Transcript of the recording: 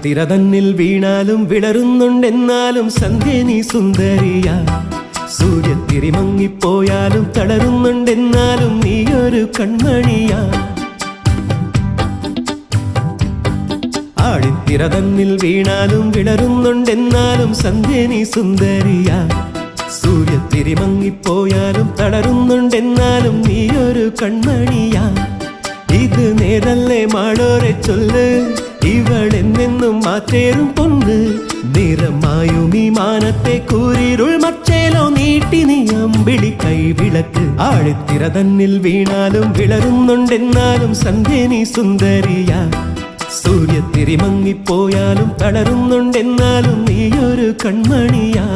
ആഴിത്തിര തന്നിൽ വീണാലും വിളറുന്നുണ്ടെന്നാലും സന്ധ്യ നീ സുന്ദരിയാ. സൂര്യത്തിരി മങ്ങിപ്പോയാലും തളരുന്നുണ്ടെന്നാലും നീയൊരു കൺമണിയാ. ആഴിത്തിര തന്നിൽ വീണാലും വിളറുന്നുണ്ടെന്നാലും സന്ധ്യ നീ സുന്ദരിയാ. സൂര്യത്തിരി മങ്ങിപ്പോയാലും തളരുന്നുണ്ടെന്നാലും നീയൊരു കൺമണിയാ. ഇത് നേരല്ലേ മാളോരെ ചൊല്ല്, ഇവളെന്നെന്നും മാറ്റേറും പൊന്ന്. നിറമായും ഈ മാനത്തെ കൂരിരുൾ മച്ചേലോ നീട്ടി നീ അമ്പിളി കൈവിളക്ക്. ആഴിത്തിര തന്നിൽ വീണാലും വിളറുന്നുണ്ടെന്നാലും സന്ധ്യ നീ സുന്ദരിയാ. സൂര്യത്തിരി മങ്ങിപ്പോയാലും തളരുന്നുണ്ടെന്നാലും നീയൊരു കൺമണിയാ.